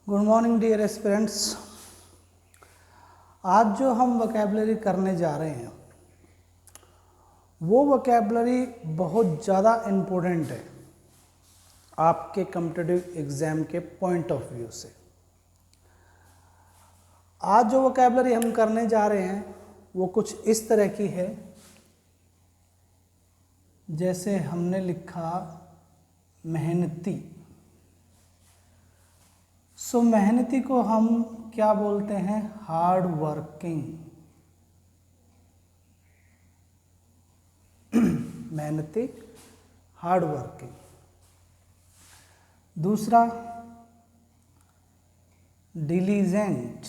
Good morning dear aspirants. आज जो हम वोकैबुलरी करने जा रहे हैं वो वोकैबुलरी बहुत ज़्यादा इम्पोर्टेंट है आपके कॉम्पिटिटिव एग्ज़ाम के पॉइंट ऑफ व्यू से। आज जो वोकैबुलरी हम करने जा रहे हैं वो कुछ इस तरह की है, जैसे हमने लिखा मेहनती। सो मेहनती को हम क्या बोलते हैं? Hard working. मेहनती, हार्ड वर्किंग। दूसरा diligent,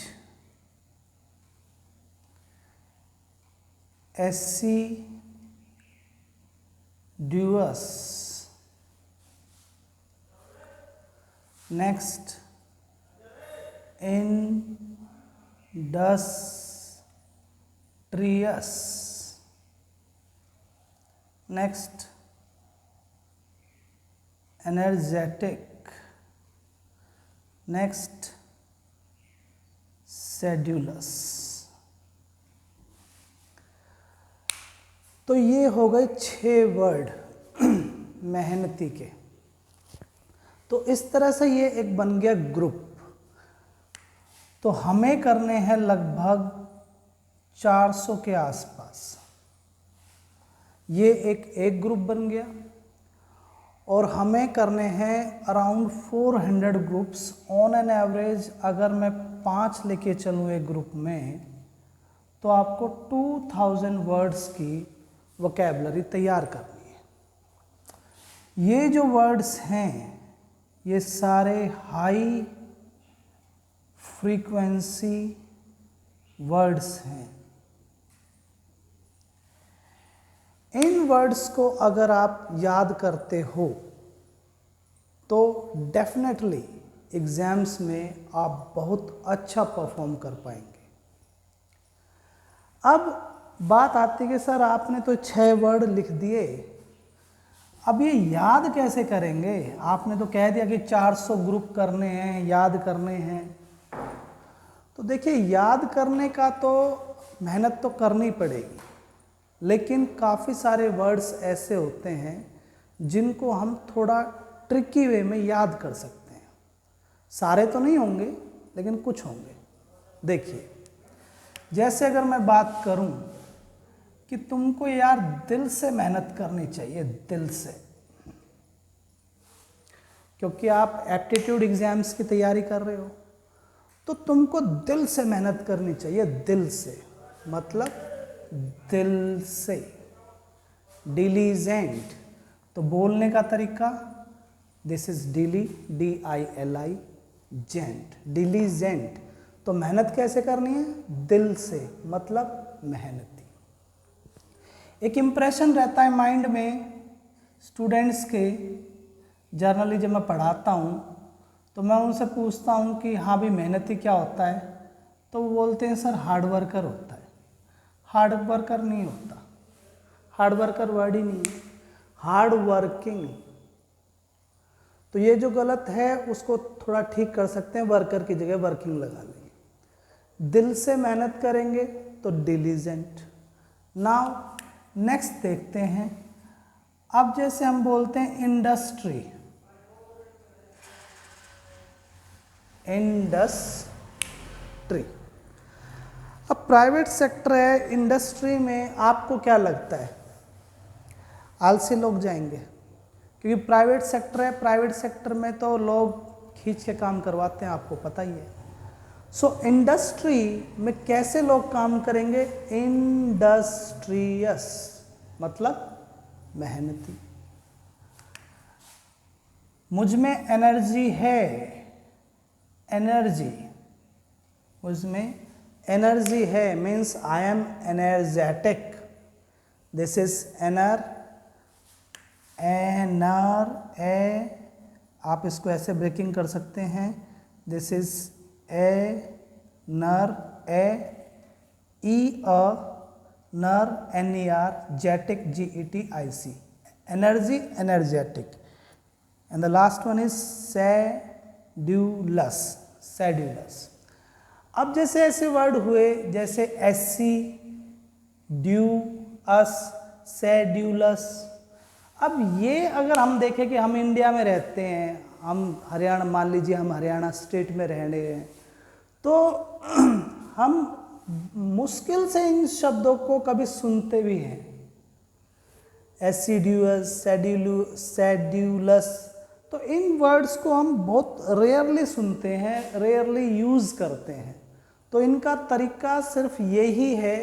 assiduous. Next industrious. Next energetic. Next sedulous. तो ये हो गए 6 वर्ड मेहनती के। तो इस तरह से ये एक बन गया ग्रुप। तो हमें करने हैं लगभग 400 के आसपास। ये एक ग्रुप बन गया और हमें करने हैं around 400 groups on an average. अगर मैं 5 लेके चलूँ एक ग्रुप में तो आपको 2000 वर्ड्स की वोकैबुलरी तैयार करनी है। ये जो वर्ड्स हैं ये सारे हाई फ्रीक्वेंसी वर्ड्स हैं। इन वर्ड्स को अगर आप याद करते हो तो डेफिनेटली एग्जाम्स में आप बहुत अच्छा परफॉर्म कर पाएंगे। अब बात आती है कि सर आपने तो 6 वर्ड लिख दिए, अब ये याद कैसे करेंगे? आपने तो कह दिया कि 400 ग्रुप करने हैं, याद करने हैं। तो देखिए, याद करने का तो मेहनत तो करनी पड़ेगी, लेकिन काफ़ी सारे वर्ड्स ऐसे होते हैं जिनको हम थोड़ा ट्रिकी वे में याद कर सकते हैं। सारे तो नहीं होंगे लेकिन कुछ होंगे। देखिए, जैसे अगर मैं बात करूं कि तुमको यार दिल से मेहनत करनी चाहिए, दिल से, क्योंकि आप एप्टीट्यूड एग्जाम्स की तैयारी कर रहे हो तो तुमको दिल से मेहनत करनी चाहिए। दिल से मतलब दिल से। डिलीजेंट, तो बोलने का तरीका, this is dili, DILI, gent, diligent. तो मेहनत कैसे करनी है? दिल से, मतलब मेहनती। एक इम्प्रेशन रहता है माइंड में स्टूडेंट्स के। जर्नली जब मैं पढ़ाता हूँ तो मैं उनसे पूछता हूँ कि हाँ भी मेहनती क्या होता है, तो वो बोलते हैं सर हार्ड वर्कर होता है। हार्ड वर्कर नहीं होता, हार्ड वर्कर वर्ड ही नहीं है, हार्ड वर्किंग। तो ये जो गलत है उसको थोड़ा ठीक कर सकते हैं, वर्कर की जगह वर्किंग लगा लेंगे। दिल से मेहनत करेंगे तो डिलीजेंट। नाउ नेक्स्ट देखते हैं। अब जैसे हम बोलते हैं इंडस्ट्री, इंडस्ट्री। अब प्राइवेट सेक्टर है, इंडस्ट्री में आपको क्या लगता है? आलसी लोग जाएंगे, क्योंकि प्राइवेट सेक्टर है। प्राइवेट सेक्टर में तो लोग खींच के काम करवाते हैं, आपको पता ही है। सो इंडस्ट्री में कैसे लोग काम करेंगे? इंडस्ट्रियस, मतलब मेहनती। मुझ में एनर्जी है, एनर्जी, उसमें एनर्जी है means I am energetic. This is ener, आप इसको ऐसे ब्रेकिंग कर सकते हैं। This is ner, ner, NER, getic, GETIC, energy, energetic. And the last one is sedulous, sedulous. अब जैसे ऐसे वर्ड हुए जैसे एससी, ड्यू, अस, सेड्यूलस। अब ये अगर हम देखें कि हम इंडिया में रहते हैं, हम हरियाणा, मान लीजिए हम हरियाणा स्टेट में रह रहे हैं, तो हम मुश्किल से इन शब्दों को कभी सुनते भी हैं। एसिड्यूअस, सेड्यूलस, तो इन वर्ड्स को हम बहुत रेयरली सुनते हैं, रेयरली यूज़ करते हैं। तो इनका तरीका सिर्फ यही है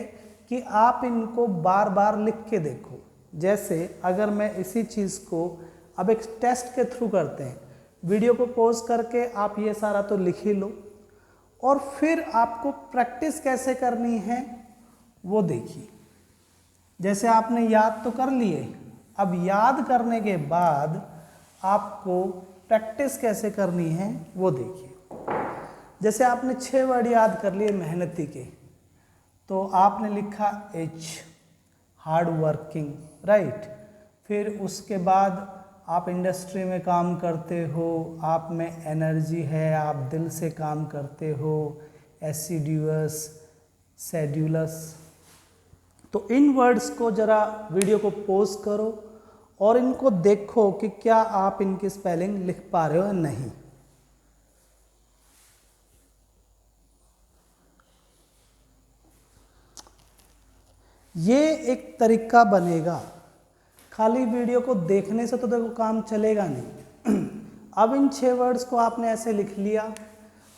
कि आप इनको बार बार लिख के देखो। जैसे अगर मैं इसी चीज़ को अब एक टेस्ट के थ्रू करते हैं, वीडियो को पॉज करके आप ये सारा तो लिख ही लो, और फिर आपको प्रैक्टिस कैसे करनी है वो देखिए। जैसे आपने याद तो कर लिए, अब याद करने के बाद आपको प्रैक्टिस कैसे करनी है वो देखिए। जैसे आपने 6 वर्ड याद कर लिए मेहनती के, तो आपने लिखा H, हार्ड वर्किंग, राइट। फिर उसके बाद आप इंडस्ट्री में काम करते हो, आप में एनर्जी है, आप दिल से काम करते हो, एसिड्यूअस, सेड्यूलस। तो इन वर्ड्स को ज़रा वीडियो को पॉज करो और इनको देखो कि क्या आप इनकी स्पेलिंग लिख पा रहे हो या नहीं। ये एक तरीका बनेगा, खाली वीडियो को देखने से तो देखो काम चलेगा नहीं। अब इन 6 वर्ड्स को आपने ऐसे लिख लिया,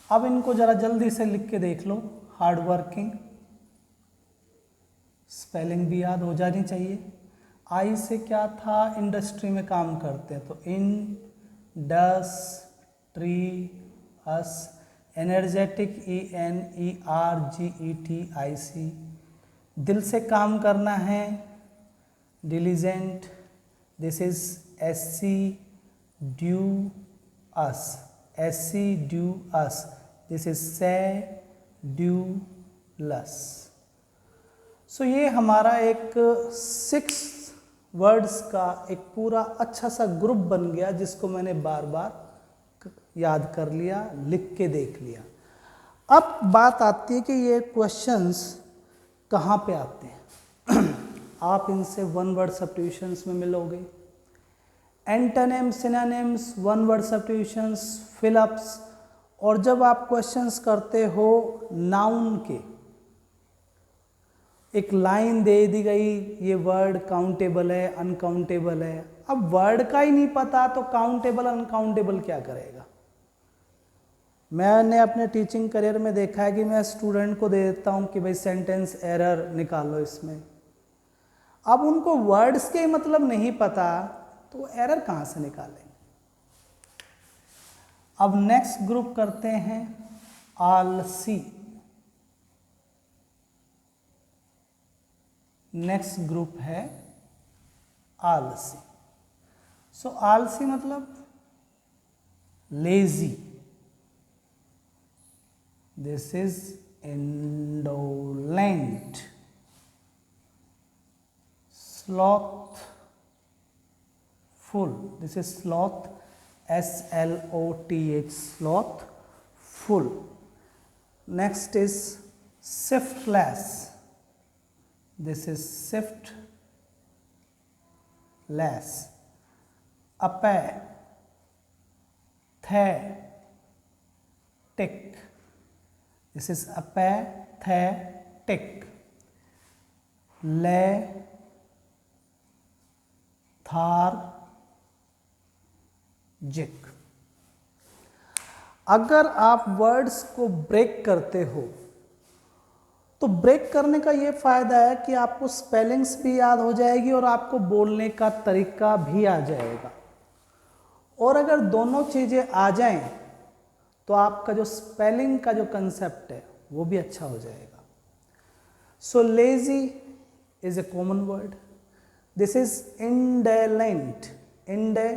अब इनको ज़रा जल्दी से लिख के देख लो। हार्ड वर्किंग, स्पेलिंग भी याद हो जानी चाहिए। आई से क्या था, इंडस्ट्री में काम करते हैं, तो industrious. Energetic, ENERGETIC, दिल से काम करना है, diligent, this is assiduous, assiduous, this is sedulous. So ये हमारा एक 6 वर्ड्स का एक पूरा अच्छा सा ग्रुप बन गया, जिसको मैंने बार बार याद कर लिया, लिख के देख लिया। अब बात आती है कि ये क्वेश्चंस कहाँ पे आते हैं। आप इनसे 1 वर्ड सब्स्टिट्यूशंस में मिलोगे, antonyms, synonyms, 1 word substitutions, fill-ups, और जब आप क्वेश्चंस करते हो नाउन के, एक लाइन दे दी गई, ये वर्ड काउंटेबल है, अनकाउंटेबल है। अब वर्ड का ही नहीं पता तो काउंटेबल अनकाउंटेबल क्या करेगा। मैंने अपने टीचिंग करियर में देखा है कि मैं स्टूडेंट को दे देता हूँ कि भाई सेंटेंस एरर निकालो इसमें। अब उनको वर्ड्स के मतलब नहीं पता तो वो एरर कहाँ से निकालेंगे। अब नेक्स्ट ग्रुप करते हैं आलसी। नेक्स्ट ग्रुप है आलसी। सो आलसी मतलब lazy. This is indolent, slothful. This is sloth, SLOTH, slothful. Next is shiftless. This is shiftless. Apathetic. This is apathetic. Lethargic. अगर आप वर्ड्स को ब्रेक करते हो तो ब्रेक करने का ये फायदा है कि आपको स्पेलिंग्स भी याद हो जाएगी और आपको बोलने का तरीका भी आ जाएगा। और अगर दोनों चीजें आ जाएं तो आपका जो स्पेलिंग का जो कंसेप्ट है वो भी अच्छा हो जाएगा। So lazy is a common word. This is indolent. Inde,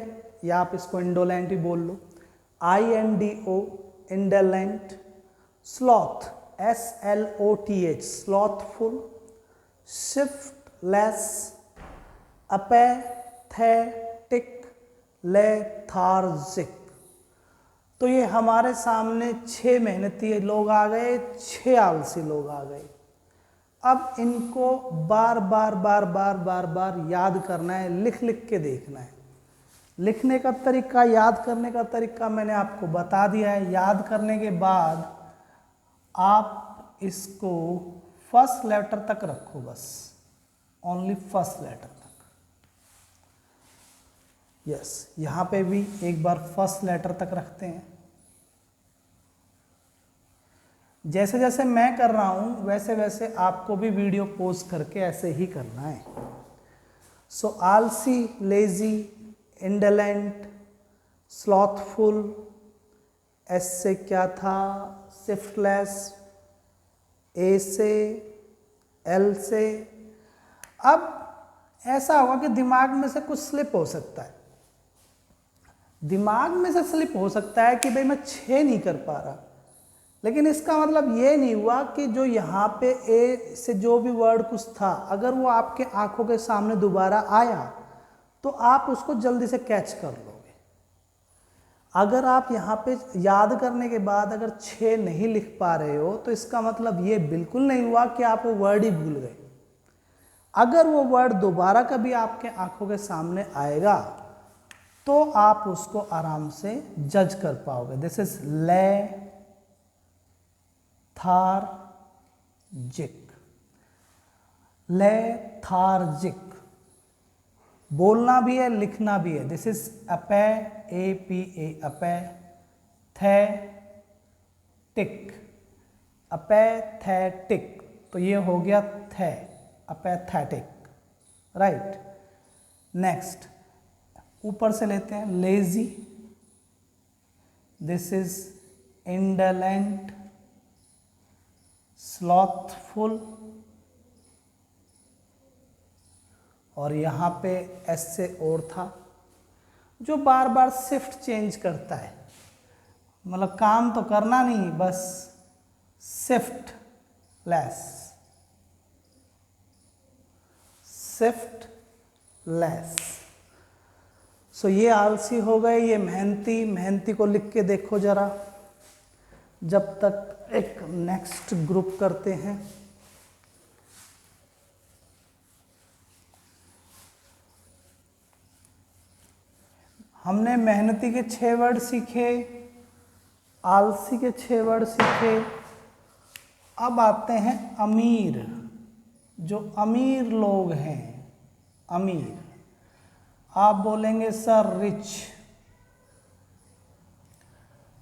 या आप इसको इंडोलेंट ही बोल लो, INDO, indolent. Sloth, SLOTH, slothful. Shiftless, apathetic, lethargic। तो ये हमारे सामने 6 मेहनती लोग आ गए, 6 आलसी लोग आ गए। अब इनको बार बार बार बार बार बार याद करना है, लिख लिख के देखना है। लिखने का तरीका, याद करने का तरीका मैंने आपको बता दिया है। याद करने के बाद आप इसको फर्स्ट लेटर तक रखो, बस ओनली फर्स्ट लेटर तक। यस, यहाँ पे भी एक बार फर्स्ट लेटर तक रखते हैं। जैसे जैसे मैं कर रहा हूँ वैसे वैसे आपको भी वीडियो पॉज करके ऐसे ही करना है। सो आलसी, लेजी, इंडोलेंट, स्लॉथफुल, एस से क्या था, शिफ्टलेस, ए से, एल से। अब ऐसा होगा कि दिमाग में से कुछ स्लिप हो सकता है, दिमाग में से स्लिप हो सकता है कि भाई मैं 6 नहीं कर पा रहा, लेकिन इसका मतलब ये नहीं हुआ कि जो यहाँ पे ए से जो भी वर्ड कुछ था अगर वो आपके आंखों के सामने दोबारा आया तो आप उसको जल्दी से कैच कर लोगे। अगर आप यहाँ पे याद करने के बाद अगर 6 नहीं लिख पा रहे हो तो इसका मतलब ये बिल्कुल नहीं हुआ कि आप वो वर्ड ही भूल गए। अगर वो वर्ड दोबारा कभी आपके आंखों के सामने आएगा तो आप उसको आराम से जज कर पाओगे। This is lethargic, lethargic. बोलना भी है, लिखना भी है। दिस इज अपे, APA, अपे, थेटिक, अपैथेटिक। तो ये हो गया थे, अपैथेटिक, राइट। नेक्स्ट ऊपर से लेते हैं, lazy, this is indolent, slothful, और यहाँ पे एस से और था जो बार बार शिफ्ट चेंज करता है, मतलब काम तो करना नहीं, बस शिफ्ट लेस, शिफ्ट लेस। सो ये आलसी हो गए, ये मेहनती। मेहनती को लिख के देखो जरा, जब तक एक नेक्स्ट ग्रुप करते हैं। हमने मेहनती के 6 वर्ड सीखे, आलसी के 6 वर्ड सीखे। अब आते हैं अमीर। जो अमीर लोग हैं, अमीर, आप बोलेंगे sir rich,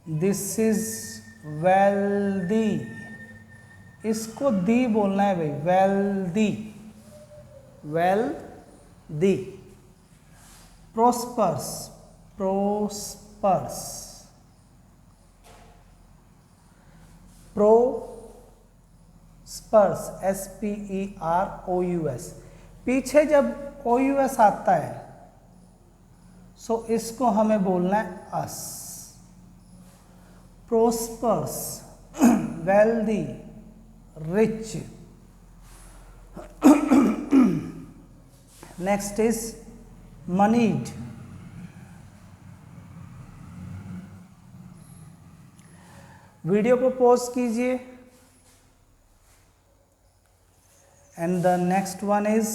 this is wealthy. इसको दी बोलना है भाई, वेल्दी, वेल्दी। प्रोस्पर्स, प्रोस्पर्स, प्रोस्पर्स, SPEROUS। पीछे जब OUS आता है सो इसको हमें बोलना है अस। Prosperous, wealthy, rich. Next is moneyed. Video को पॉज कीजिए। And the next one is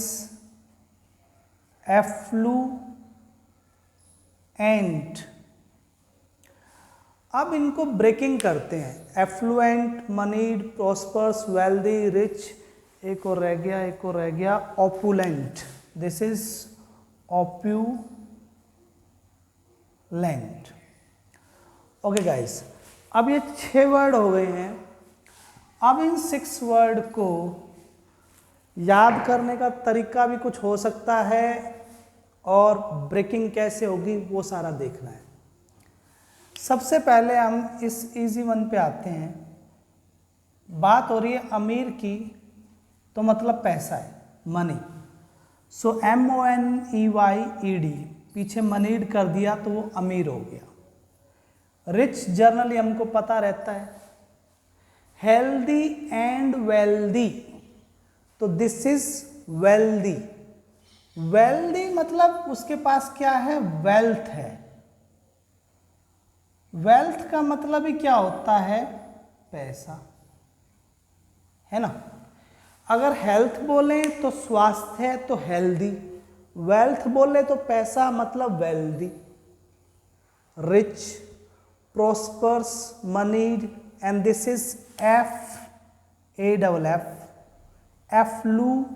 affluent. अब इनको ब्रेकिंग करते हैं। Affluent, moneyed, prosperous, wealthy, rich. एक और रह गया, एक और रह गया, opulent. This is opulent. Okay guys, अब ये 6 वर्ड हो गए हैं। अब इन 6 वर्ड को याद करने का तरीका भी कुछ हो सकता है और ब्रेकिंग कैसे होगी वो सारा देखना है। सबसे पहले हम इस इजी वन पे आते हैं। बात हो रही है अमीर की, तो मतलब पैसा है, मनी। सो MONEYED, पीछे मनीड कर दिया तो वो अमीर हो गया। रिच जर्नली हमको पता रहता है। हेल्दी एंड वेल्दी, तो दिस इज वेल्दी। वेल्दी मतलब उसके पास क्या है, वेल्थ है। वेल्थ का मतलब ही क्या होता है? पैसा, है ना। अगर हेल्थ बोले तो स्वास्थ्य है तो हेल्दी, वेल्थ बोले तो पैसा मतलब wealthy. Rich, prosperous, moneyed, and this is affluent.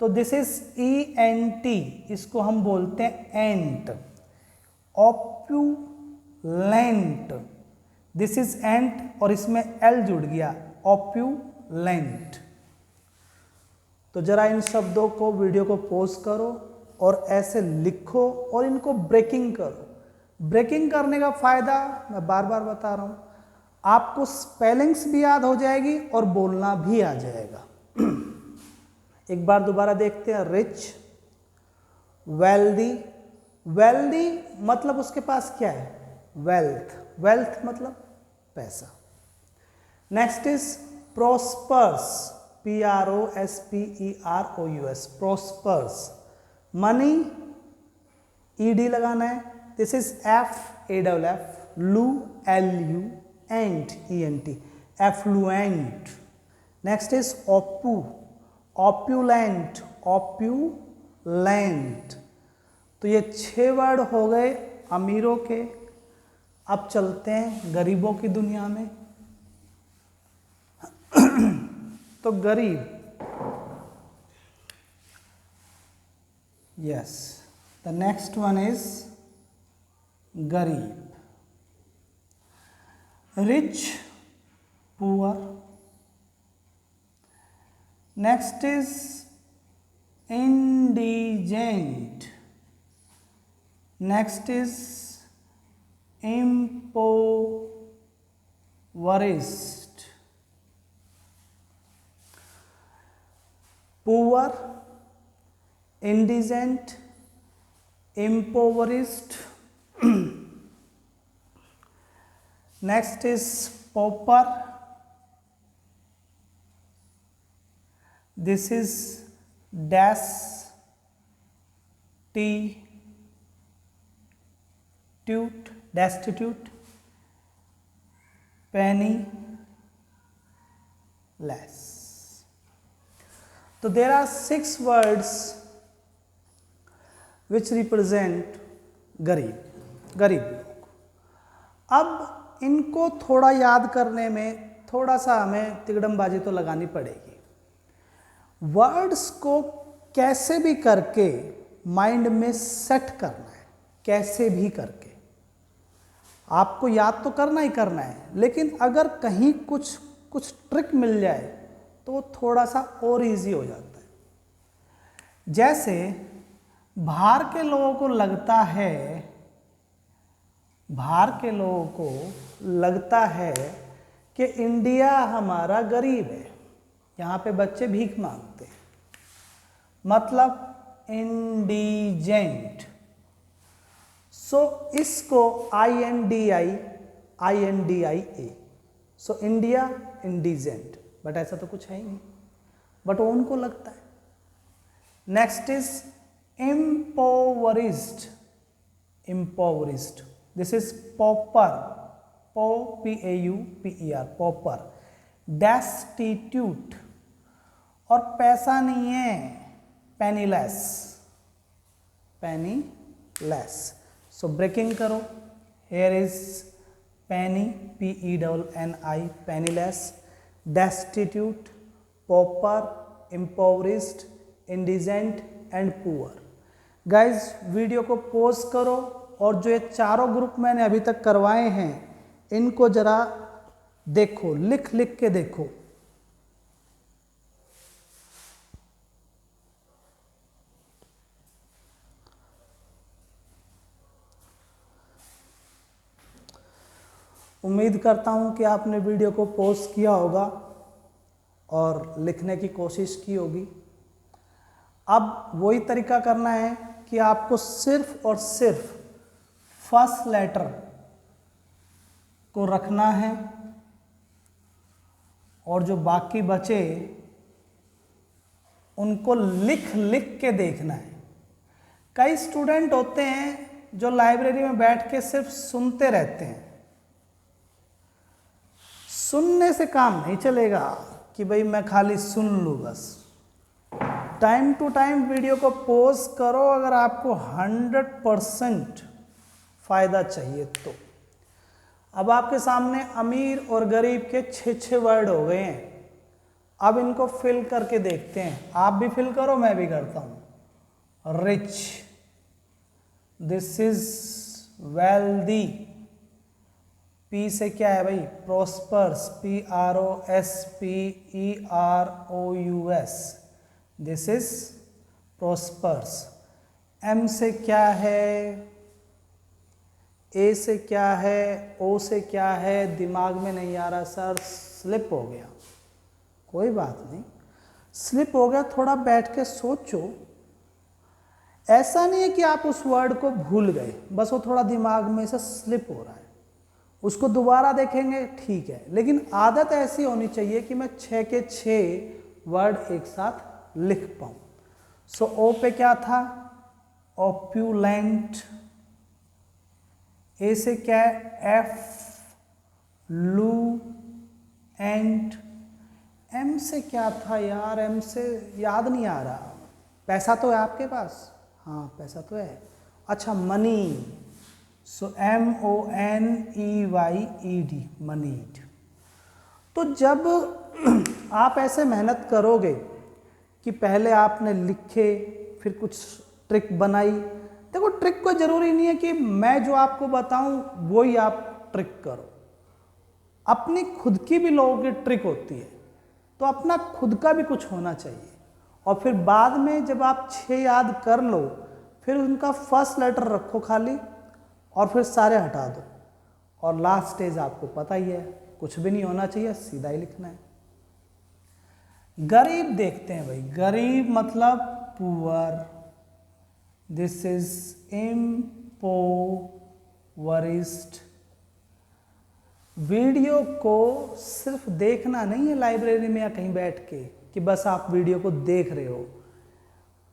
तो दिस इज ENT, इसको हम बोलते हैं एंट। ऑप्यूलेंट, दिस इज एंट और इसमें एल जुड़ गया, ऑप्यूलेंट। तो जरा इन शब्दों को, वीडियो को पॉज करो और ऐसे लिखो और इनको ब्रेकिंग करो। ब्रेकिंग करने का फायदा मैं बार बार बता रहा हूं, आपको स्पेलिंग्स भी याद हो जाएगी और बोलना भी आ जाएगा। एक बार दोबारा देखते हैं। रिच, वेल्दी, वेल्दी मतलब उसके पास क्या है? वेल्थ, वेल्थ मतलब पैसा। Next is prosperous, PROSPEROUS, prosperous. Money, ED लगाना है, this is FAFFLUENT, affluent. Next is opulent, opulent. तो ये 6 वर्ड हो गए अमीरों के। अब चलते हैं गरीबों की दुनिया में। तो गरीब, yes, the next one is गरीब। Rich, poor. Next is indigent. Next is impoverished. Poor, indigent, impoverished. Next is pauper. This is destitute, penniless. So there are 6 words which represent गरीब, गरीब लोग। अब इनको थोड़ा याद करने में थोड़ा सा हमें तिगड़मबाजी तो लगानी पड़ेगी। वर्ड्स को कैसे भी करके माइंड में सेट करना है, कैसे भी करके। आपको याद तो करना ही करना है, लेकिन अगर कहीं कुछ ट्रिक मिल जाए तो थोड़ा सा और इजी हो जाता है। जैसे बाहर के लोगों को लगता है कि इंडिया हमारा गरीब है, यहाँ पे बच्चे भीख मांगते हैं, मतलब इंडिजेंट। सो इसको INDIA, so India indigent, but ऐसा तो कुछ है ही नहीं, बट वो उनको लगता है। Next is impoverished, this is pauper, PAUPER, pauper। destitute, और पैसा नहीं है, penniless। सो ब्रेकिंग करो, here is penny, PENNI, penniless, destitute, pauper, impoverished, indigent and poor। Guys video को पॉज करो और जो ये चारों ग्रुप मैंने अभी तक करवाए हैं इनको जरा देखो, लिख लिख के देखो। उम्मीद करता हूं कि आपने वीडियो को पॉज किया होगा और लिखने की कोशिश की होगी। अब वही तरीका करना है कि आपको सिर्फ और सिर्फ फर्स्ट लेटर को रखना है और जो बाकी बचे उनको लिख लिख के देखना है। कई स्टूडेंट होते हैं जो लाइब्रेरी में बैठ के सिर्फ सुनते रहते हैं। सुनने से काम नहीं चलेगा कि भाई मैं खाली सुन लूँ बस। टाइम टू टाइम वीडियो को पॉज करो अगर आपको 100% फायदा चाहिए तो। अब आपके सामने अमीर और गरीब के 6 वर्ड हो गए हैं। अब इनको फिल करके देखते हैं। आप भी फिल करो, मैं भी करता हूं। Rich, this is wealthy. P से क्या है भाई? प्रोस्पर्स, PROSPEROUS, दिस इज प्रोस्पर्स। एम से क्या है? ए से क्या है? ओ से क्या है? दिमाग में नहीं आ रहा सर, स्लिप हो गया। कोई बात नहीं, स्लिप हो गया, थोड़ा बैठ के सोचो। ऐसा नहीं है कि आप उस वर्ड को भूल गए, बस वो थोड़ा दिमाग में से स्लिप हो रहा है। उसको दोबारा देखेंगे ठीक है, लेकिन आदत ऐसी होनी चाहिए कि मैं 6 के 6 वर्ड एक साथ लिख पाऊं। सो ओ पे क्या था? ऑप्यूलेंट। ए से क्या है? एफ, लू एंड। एम से क्या था यार? एम से याद नहीं आ रहा। पैसा तो है आपके पास? हाँ पैसा तो है। अच्छा, मनी। सो MONEYED, मनीड। तो जब आप ऐसे मेहनत करोगे कि पहले आपने लिखे फिर कुछ ट्रिक बनाई। देखो ट्रिक को जरूरी नहीं है कि मैं जो आपको बताऊं वो ही आप ट्रिक करो। अपनी खुद की भी लोगों की ट्रिक होती है, तो अपना खुद का भी कुछ होना चाहिए। और फिर बाद में जब आप 6 याद कर लो, फिर उनका फर्स्ट लेटर रखो खाली और फिर सारे हटा दो। और लास्ट स्टेज आपको पता ही है, कुछ भी नहीं होना चाहिए, सीधा ही लिखना है। गरीब देखते हैं भाई। गरीब मतलब poor. This is impoverished. Video को सिर्फ देखना नहीं है लाइब्रेरी में या कहीं बैठ के कि बस आप वीडियो को देख रहे हो।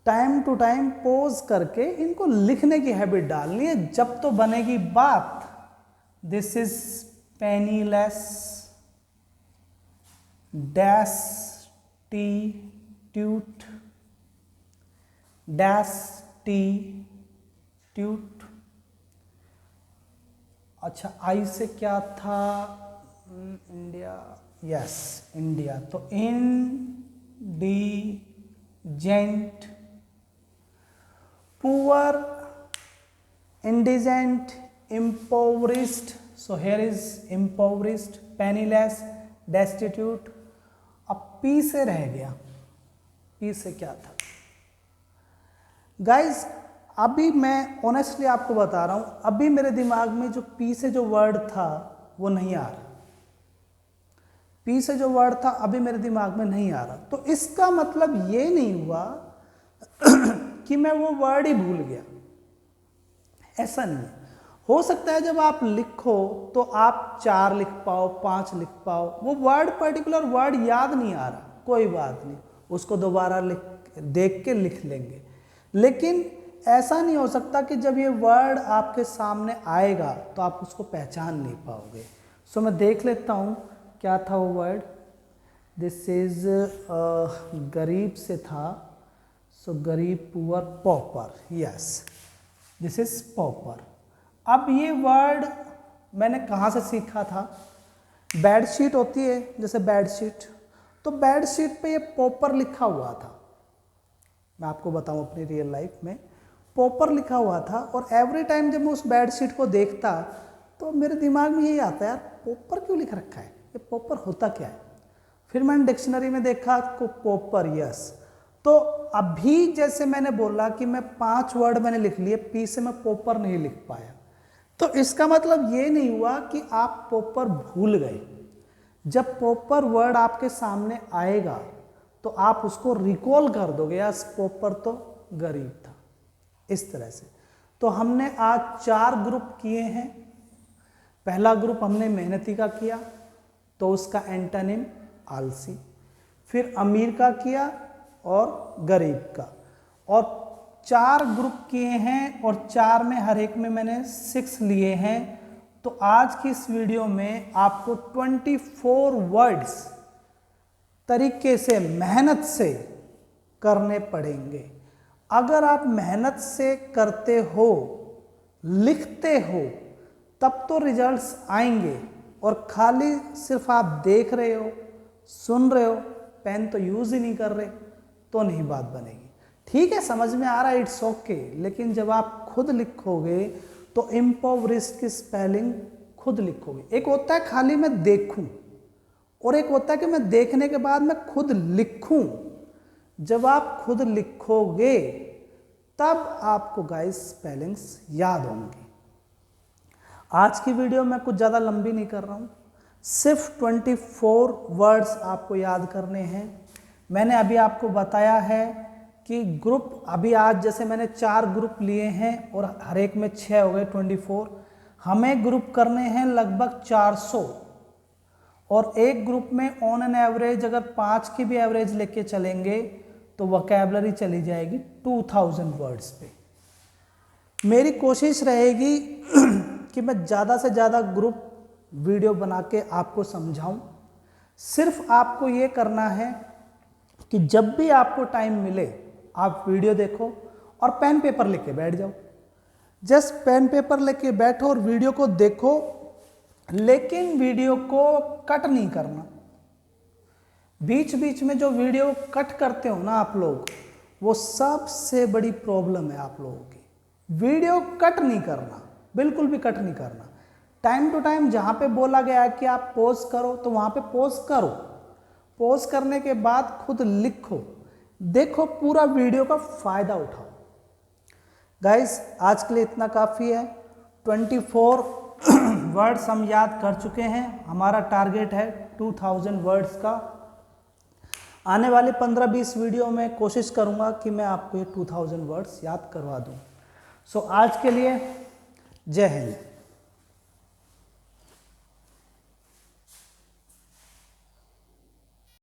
टाइम टू टाइम पॉज करके इनको लिखने की हैबिट डालनी है, जब तो बनेगी बात। This is penniless, destitute, destitute. अच्छा, आई से क्या था? India, yes India. तो indigent, poor, indigent, impoverished. So here is impoverished, penniless, destitute. अब पी से रह गया। पी से क्या था? गाइज अभी मैं ऑनेस्टली आपको बता रहा हूं, अभी मेरे दिमाग में जो पी से जो वर्ड था वो नहीं आ रहा। पी से जो वर्ड था अभी मेरे दिमाग में नहीं आ रहा। तो इसका मतलब ये नहीं हुआ कि मैं वो वर्ड ही भूल गया, ऐसा नहीं है। हो सकता है जब आप लिखो तो आप 4 लिख पाओ, 5 लिख पाओ, वो वर्ड पर्टिकुलर वर्ड याद नहीं आ रहा, कोई बात नहीं, उसको दोबारा देख के लिख लेंगे। लेकिन ऐसा नहीं हो सकता कि जब ये वर्ड आपके सामने आएगा तो आप उसको पहचान नहीं पाओगे। सो मैं देख लेता हूँ क्या था वो वर्ड। दिस इज गरीब से था। सो गरीब, poor, pauper, yes this is pauper. अब ये वर्ड मैंने कहाँ से सीखा था? बेडशीट होती है जैसे बेडशीट, तो बेडशीट पे ये पॉपर लिखा हुआ था। मैं आपको बताऊं अपनी रियल लाइफ में पॉपर लिखा हुआ था, और एवरी टाइम जब मैं उस बेडशीट को देखता तो मेरे दिमाग में यही आता है, यार पॉपर क्यों लिख रखा है, ये पॉपर होता क्या है? फिर मैंने डिक्शनरी में देखा को पॉपर, यस। तो अभी जैसे मैंने बोला कि मैं 5 वर्ड मैंने लिख लिए, पी से मैं पॉपर नहीं लिख पाया, तो इसका मतलब ये नहीं हुआ कि आप पॉपर भूल गए। जब पॉपर वर्ड आपके सामने आएगा तो आप उसको रिकॉल कर दोगे, यार पॉपर तो गरीब था, इस तरह से। तो हमने आज 4 ग्रुप किए हैं। पहला ग्रुप हमने मेहनती का किया, तो उसका एंटोनिम आलसी। फिर अमीर का किया और गरीब का। और 4 ग्रुप किए हैं और 4 में हर एक में मैंने 6 लिए हैं। तो आज की इस वीडियो में आपको 24 वर्ड्स तरीके से मेहनत से करने पड़ेंगे। अगर आप मेहनत से करते हो, लिखते हो, तब तो रिजल्ट्स आएंगे। और खाली सिर्फ आप देख रहे हो, सुन रहे हो, पेन तो यूज ही नहीं कर रहे, तो नहीं बात बनेगी। ठीक है, समझ में आ रहा है, इट्स ओके। लेकिन जब आप खुद लिखोगे तो इम्पोवरिश्ड की स्पेलिंग खुद लिखोगे। एक होता है खाली मैं देखूं और एक होता है कि मैं देखने के बाद मैं खुद लिखूं। जब आप खुद लिखोगे तब आपको गाइस स्पेलिंग्स याद होंगी। आज की वीडियो मैं कुछ ज़्यादा लंबी नहीं कर रहा हूँ, सिर्फ 24 वर्ड्स आपको याद करने हैं। मैंने अभी आपको बताया है कि ग्रुप, अभी आज जैसे मैंने 4 ग्रुप लिए हैं और हर एक में 6 हो गए 24। हमें ग्रुप करने हैं लगभग 400 और एक ग्रुप में ऑन एन एवरेज अगर 5 की भी एवरेज लेके चलेंगे तो वोकैबुलरी चली जाएगी 2000 वर्ड्स पे। मेरी कोशिश रहेगी कि मैं ज़्यादा से ज़्यादा ग्रुप वीडियो बना के आपको समझाऊं। सिर्फ आपको ये करना है कि जब भी आपको टाइम मिले आप वीडियो देखो और पेन पेपर लेके बैठ जाओ। जस्ट पेन पेपर लेके बैठो और वीडियो को देखो, लेकिन वीडियो को कट नहीं करना। बीच बीच में जो वीडियो कट करते हो ना आप लोग, वो सबसे बड़ी प्रॉब्लम है आप लोगों की। वीडियो कट नहीं करना, बिल्कुल भी कट नहीं करना। टाइम टू टाइम जहाँ पे बोला गया है कि आप पॉज करो तो वहाँ पे पॉज करो। पॉज करने के बाद खुद लिखो, देखो, पूरा वीडियो का फायदा उठाओ। गाइस, आज के लिए इतना काफ़ी है। 24 वर्ड्स हम याद कर चुके हैं। हमारा टारगेट है 2000 वर्ड्स का। आने वाले 15-20 वीडियो में कोशिश करूंगा कि मैं आपको ये 2000 वर्ड्स याद करवा दूं। सो आज के लिए जय हिंद।